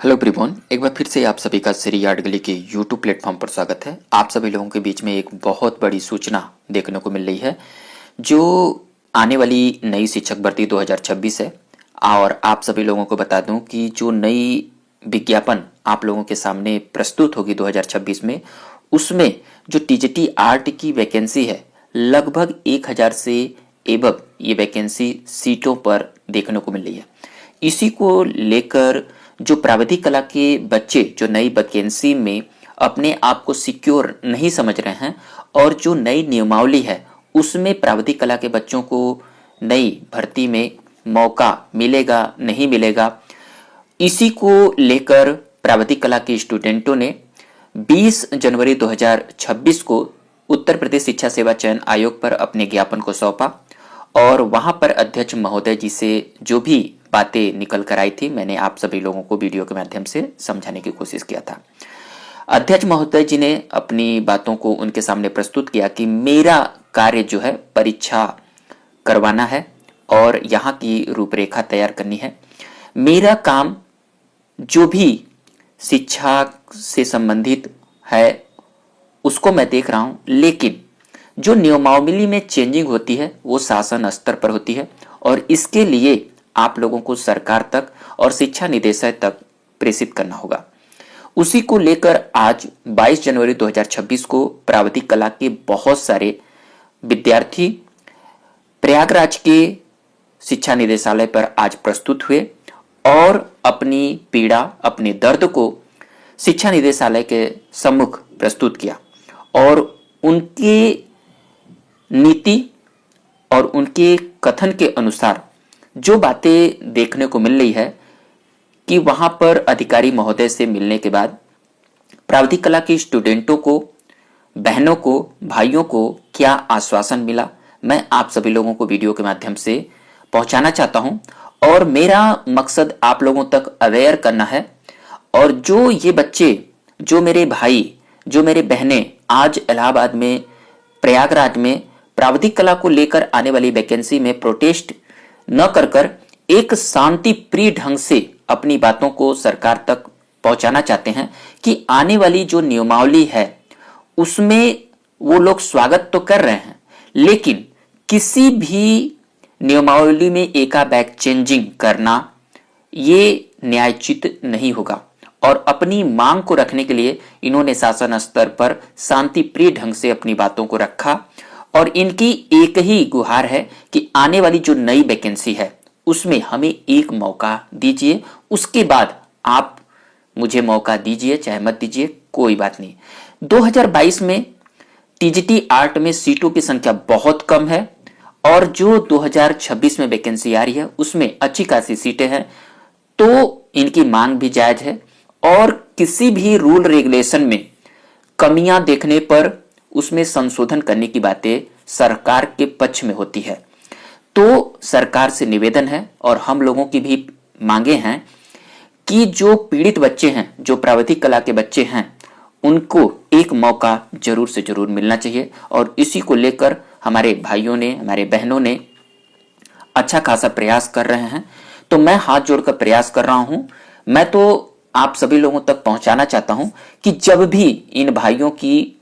Hello everyone, एक बार फिर से आप सभी का श्री आर्ट गली के यूट्यूब प्लेटफॉर्म पर स्वागत है। आप सभी लोगों के बीच में एक बहुत बड़ी सूचना देखने को मिल रही है जो आने वाली नई शिक्षक भर्ती 2026 है। और आप सभी लोगों को बता दूं कि जो नई विज्ञापन आप लोगों के सामने प्रस्तुत होगी 2026 में, उसमें जो टीजीटी आर्ट की वैकेंसी है लगभग 1000 से एबव ये वैकेंसी सीटों पर देखने को मिल रही है। इसी को लेकर जो प्राविधिक कला के बच्चे जो नई वैकेंसी में अपने आप को सिक्योर नहीं समझ रहे हैं और जो नई नियमावली है उसमें प्राविधिक कला के बच्चों को नई भर्ती में मौका मिलेगा नहीं मिलेगा, इसी को लेकर प्राविधिक कला के स्टूडेंटों ने 20 जनवरी 2026 को उत्तर प्रदेश शिक्षा सेवा चयन आयोग पर अपने ज्ञापन को सौंपा और वहां पर अध्यक्ष महोदय जी से जो भी बातें निकल कर आई थी मैंने आप सभी लोगों को वीडियो के माध्यम से समझाने की कोशिश किया था। अध्यक्ष महोदय जी ने अपनी बातों को उनके सामने प्रस्तुत किया कि मेरा कार्य जो है परीक्षा करवाना है और यहाँ की रूपरेखा तैयार करनी है। मेरा काम जो भी शिक्षा से संबंधित है उसको मैं देख रहा हूं, लेकिन जो नियमावली में चेंजिंग होती है वो शासन स्तर पर होती है और इसके लिए आप लोगों को सरकार तक और शिक्षा निदेशालय तक प्रेषित करना होगा। उसी को लेकर आज 22 जनवरी 2026 को प्राविधिक कला के बहुत सारे विद्यार्थी प्रयागराज के शिक्षा निदेशालय पर आज प्रस्तुत हुए और अपनी पीड़ा अपने दर्द को शिक्षा निदेशालय के सम्मुख प्रस्तुत किया और उनके नीति और उनके कथन के अनुसार जो बातें देखने को मिल रही है कि वहां पर अधिकारी महोदय से मिलने के बाद प्राविधिक कला के स्टूडेंटों को, बहनों को, भाइयों को क्या आश्वासन मिला, मैं आप सभी लोगों को वीडियो के माध्यम से पहुंचाना चाहता हूं और मेरा मकसद आप लोगों तक अवेयर करना है। और जो ये बच्चे, जो मेरे भाई, जो मेरे बहनें आज इलाहाबाद में, प्रयागराज में प्राविधिक कला को लेकर आने वाली वैकेंसी में प्रोटेस्ट न कर एक शांति प्रिय ढंग से अपनी बातों को सरकार तक पहुंचाना चाहते हैं कि आने वाली जो नियमावली है उसमें वो लोग स्वागत तो कर रहे हैं, लेकिन किसी भी नियमावली में एकाएक चेंजिंग करना ये न्यायोचित नहीं होगा। और अपनी मांग को रखने के लिए इन्होंने शासन स्तर पर शांति प्रिय ढंग से अपनी बातों को रखा और इनकी एक ही गुहार है कि आने वाली जो नई वैकेंसी है उसमें हमें एक मौका दीजिए, उसके बाद आप मुझे मौका दीजिए चाहे मत दीजिए, कोई बात नहीं। 2022 में टीजीटी आर्ट में सीटों की संख्या बहुत कम है और जो 2026 में वैकेंसी आ रही है उसमें अच्छी खासी सीटें हैं, तो इनकी मांग भी जायज है और किसी भी रूल रेगुलेशन में कमियां देखने पर उसमें संशोधन करने की बातें सरकार के पक्ष में होती है। तो सरकार से निवेदन है और हम लोगों की भी मांगे हैं कि जो पीड़ित बच्चे हैं, जो प्राविधिक कला के बच्चे हैं, उनको एक मौका जरूर से जरूर मिलना चाहिए और इसी को लेकर हमारे भाइयों ने, हमारे बहनों ने अच्छा खासा प्रयास कर रहे हैं। तो मैं हाथ जोड़कर प्रयास कर रहा हूं। मैं तो आप सभी लोगों तक पहुंचाना चाहता हूं कि जब भी इन भाइयों की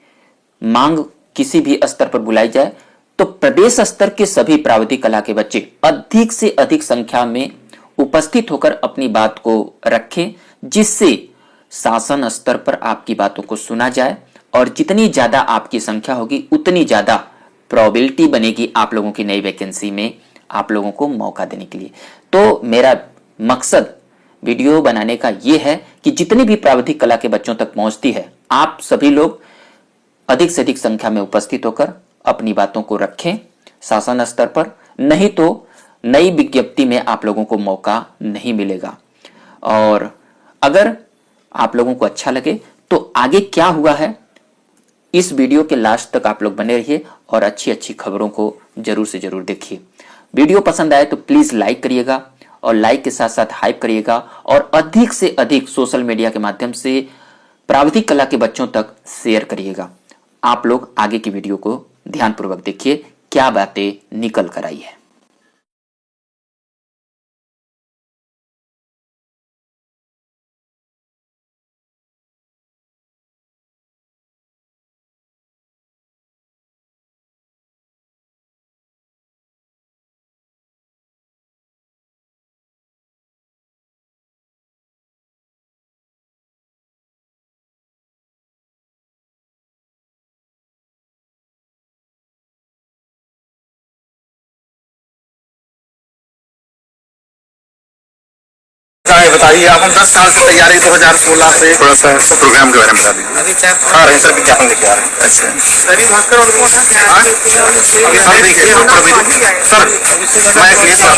मांग किसी भी स्तर पर बुलाई जाए तो प्रदेश स्तर के सभी प्राविधिक कला के बच्चे अधिक से अधिक संख्या में उपस्थित होकर अपनी बात को रखें, जिससे शासन स्तर पर आपकी बातों को सुना जाए और जितनी ज्यादा आपकी संख्या होगी उतनी ज्यादा प्रोबेबिलिटी बनेगी आप लोगों की नई वैकेंसी में आप लोगों को मौका देने के लिए। तो मेरा मकसद वीडियो बनाने का यह है कि जितनी भी प्राविधिक कला के बच्चों तक पहुंचती है, आप सभी लोग अधिक से अधिक संख्या में उपस्थित होकर अपनी बातों को रखें शासन स्तर पर, नहीं तो नई विज्ञप्ति में आप लोगों को मौका नहीं मिलेगा। और अगर आप लोगों को अच्छा लगे तो आगे क्या हुआ है इस वीडियो के लास्ट तक आप लोग बने रहिए और अच्छी अच्छी खबरों को जरूर से जरूर देखिए। वीडियो पसंद आए तो प्लीज लाइक करिएगा और लाइक के साथ साथ हाइप करिएगा और अधिक से अधिक सोशल मीडिया के माध्यम से प्राविधिक कला के बच्चों तक शेयर करिएगा। आप लोग आगे की वीडियो को ध्यानपूर्वक देखिए, क्या बातें निकल कर आई है। बताइए आप, हम 10 साल से तैयारी 2016 से थोड़ा सा प्रोग्राम के बारे में बता दीजिए। हाँ रहे सर, विज्ञापन लेके आ रहे हैं। अच्छा सर, देखिए सर,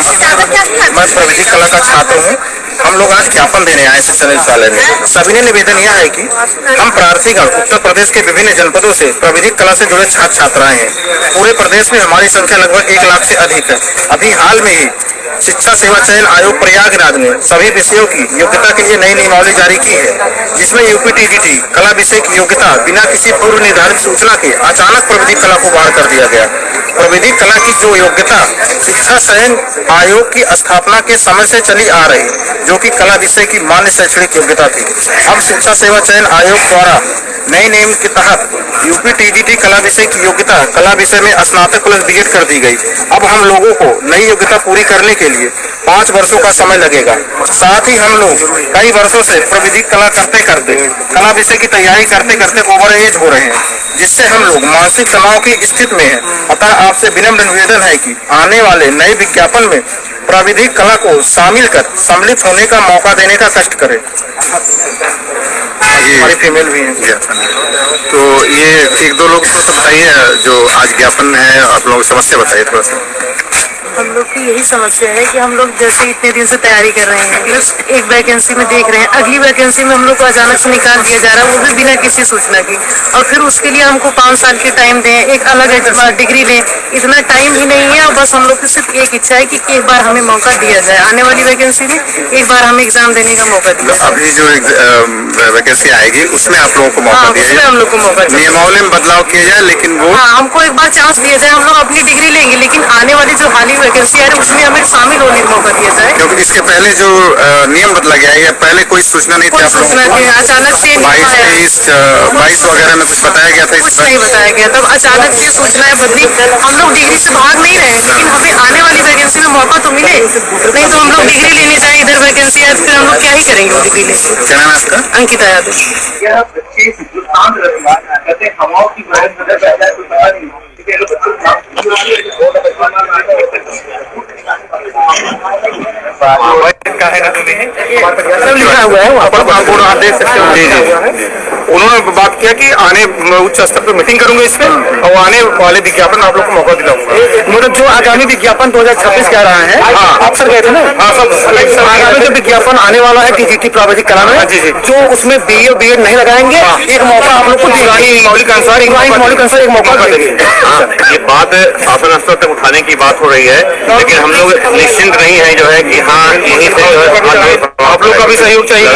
मैं प्रविधि कला का छात्र हूँ। हम लोग आज ज्ञापन देने आए शिक्षा निदेशालय में। सविनय निवेदन यह है कि हम प्रार्थीगण उत्तर प्रदेश के विभिन्न जनपदों से प्रविधि कला से जुड़े छात्र छात्राएं हैं। पूरे प्रदेश में हमारी संख्या लगभग 1 लाख से अधिक है। अभी हाल में ही शिक्षा सेवा चयन आयोग प्रयागराज ने सभी विषयों की योग्यता के लिए नई नियमावली जारी की है, जिसमें यूपीटीजीटी कला विषय की योग्यता बिना किसी पूर्व निर्धारित सूचना के अचानक प्रविधि कला को बाहर कर दिया गया। प्रविधि कला की जो योग्यता शिक्षा चयन आयोग की स्थापना के समय से चली आ रही, जो कि कला विषय की मान्य शैक्षणिक योग्यता थी, अब शिक्षा सेवा चयन आयोग द्वारा नए नियम के तहत यूपीटीजीटी कला विषय की योग्यता कला विषय में स्नातक प्लस बीएड कर दी गई। अब हम लोगों को नई योग्यता पूरी करने के लिए 5 वर्षों का समय लगेगा। साथ ही हम लोग कई वर्षों से प्रविधि कला करते करते कला विषय की तैयारी करते करते ओवर एज हो रहे हैं, जिससे हम लोग मानसिक तनाव की स्थिति में हैं। अतः आपसे विनम्र निवेदन है कि आने वाले नए विज्ञापन में प्रविधि कला को शामिल कर सम्मिलित होने का मौका देने का कष्ट करें। हमारी फीमेल भी है। तो ये 1-2 लोग बताइए जो आज ज्ञापन है, आप लोगों की समस्या बताइए थोड़ा सा। हम लोग की यही समस्या है कि हम लोग जैसे इतने दिन से तैयारी कर रहे हैं, प्लस एक वैकेंसी में देख रहे हैं, अगली वैकेंसी में हम लोग को अचानक से निकाल दिया जा रहा है, वो भी बिना किसी सूचना की। और फिर उसके लिए हमको 5 साल के टाइम दें, एक अलग डिग्री लें, इतना टाइम ही नहीं है। और बस हम लोग की सिर्फ एक इच्छा है कि एक बार हमें मौका दिया जाए, आने वाली वैकेंसी में एक बार हमें एग्जाम देने का मौका दिया जाए। अभी जो वैकेंसी आएगी उसमें आप लोगों को मौका दिया जाए, हम लोग को मौका नियमावली में बदलाव किया जाए, लेकिन वो हमको एक बार चांस दिया जाए, हम लोग अपनी डिग्री लेंगे, लेकिन आने वाली जो हाल ही वैकेंसी है उसमें हमें शामिल होने का मौका दिया जाए। क्योंकि इसके पहले जो नियम बदला गया है, या पहले कोई सूचना नहीं थी? सूचना अचानक से 22 वगैरह में कुछ बताया गया था? कुछ नहीं बताया गया, तब अचानक से सूचनाएं बदली। हम लोग डिग्री से भाग नहीं रहे, लेकिन हमें आने वाली वैकेंसी में मौका तो मिले, नहीं तो हम लोग डिग्री लेने जाए, इधर वैकेंसी है, फिर हम लोग क्या ही करेंगे वो डिग्री लेके। क्या नाम है आपका? अंकिता यादव। लिखा हुआ है वहाँ पर, आप देख सकते हो। उन्होंने बात किया कि आने उच्च स्तर पर मीटिंग करूंगा इस पे, और आने वाले विज्ञापन आप लोग को मौका दिलाऊंगा। मतलब जो आगामी विज्ञापन 2026 कह रहा है, आप सर गए थे ना? हाँ सब। आगामी जो विज्ञापन आने वाला है टीजीटी प्राविधिक कला में, जो उसमें बीए और बीएड नहीं लगाएंगे, एक मौका आप लोग को पुरानी नियमावली के अनुसार एक मौका देंगे। ये बात शासन स्तर तक उठाने की बात हो रही है, लेकिन हम लोग निश्चिंत नहीं है जो है कि हाँ यहीं से जो है आप लोग का भी सहयोग चाहिए,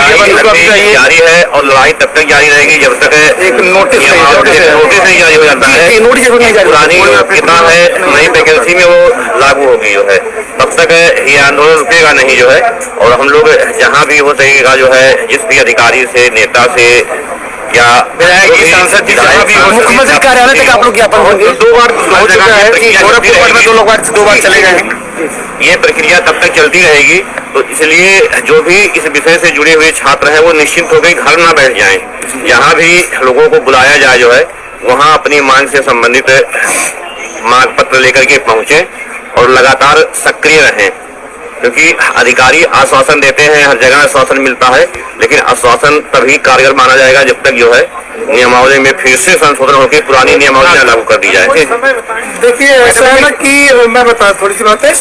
जारी है, और लड़ाई तब तक जारी रहेगी जब तक एक नोटिस नहीं जारी हो जाता है। पुरानी किताब है, नई वैकेंसी में वो लागू होगी जो है, तब तक ये आंदोलन रुकेगा नहीं जो है। और हम लोग जहाँ भी हो सकेगा जो है, जिस भी अधिकारी से, नेता से या सांसद जी, मुख्यमंत्री कार्यालय तक आप लोग ज्ञापन होंगे। 2 बार हो चुका है कि गोरखपुर में 2 बार चले गए हैं। ये प्रक्रिया तब तक चलती रहेगी। तो इसलिए जो भी इस विषय से जुड़े हुए छात्र हैं वो निश्चिंत होकर घर ना बैठ जाएं। जहाँ भी लोगों को बुलाया जाए जो है, वहाँ अपनी मांग से संबंधित मांग पत्र लेकर के पहुंचे और लगातार सक्रिय रहें, क्योंकि अधिकारी आश्वासन देते हैं, हर जगह आश्वासन मिलता है, लेकिन आश्वासन तभी कारगर माना जाएगा जब तक जो है नियमावली में फिर से संशोधन होकर पुरानी नियमावली लागू कर दी जाए। देखिए ऐसा है ना कि मैं बता थोड़ी सी बात है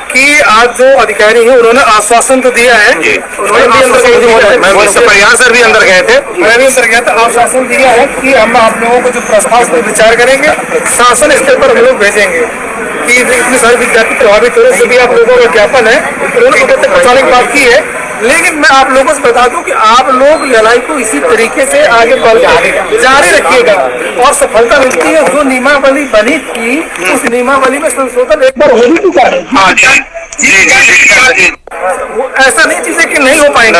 कि आज जो अधिकारी हैं उन्होंने आश्वासन तो दिया है, परिहार सर भी अंदर गए थे, मैं भी अंदर गया था, आश्वासन दिया है कि हम आप लोगों को जो प्रस्ताव पर विचार करेंगे, शासन स्तर पर हम लोग भेजेंगे कि इतने सारे विद्यार्थी प्रभावित हो रहे, सभी आप लोगों का ज्ञापन है, उन्होंने पहुंचाने की बात की है। लेकिन मैं आप लोगों से बता दूं कि आप लोग लड़ाई को इसी तरीके से आगे जारी रखिएगा, और सफलता मिलती है। जो नियमावली बनी थी उस नियमावली में संशोधन एक बार हो ही चुका है। ऐसा नहीं चीजें कि नहीं हो पाएंगे,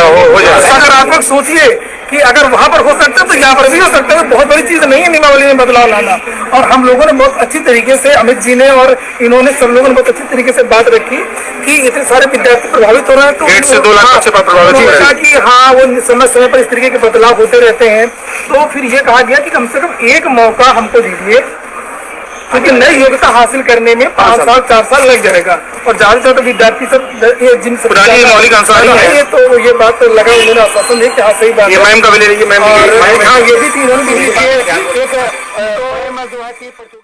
सकारात्मक सोचिए कि अगर वहां पर हो सकता है तो यहाँ पर भी हो सकता है। बहुत बड़ी चीज नहीं है नियमावली में बदलाव लाना, और हम लोगों ने बहुत अच्छी तरीके से, अमित जी ने और इन्होंने सब लोगों ने बहुत अच्छी तरीके से बात रखी कि इतने सारे विद्यार्थी प्रभावित हो रहे हैं, तो 1.5 से 2 लाख बच्चे प्रभावित हो रहे हैं कि हाँ वो समय समय पर इस तरीके के बदलाव होते रहते हैं। तो फिर ये कहा गया कि कम से कम एक मौका हमको दीजिए क्योंकि नई योग्यता हासिल करने में 5 साल 4 साल लग जाएगा और ज्यादा से ज्यादा विद्यार्थी सब ये जिन पुरानी मौलिक अंसारी है। ये तो ये बात तो लगा उन्होंने आश्वासन दिया कि हाँ सही बात ये मैम का भी ले लीजिए, मैम और भी- हाँ ये भी थी उन्होंने भी एक जो है कि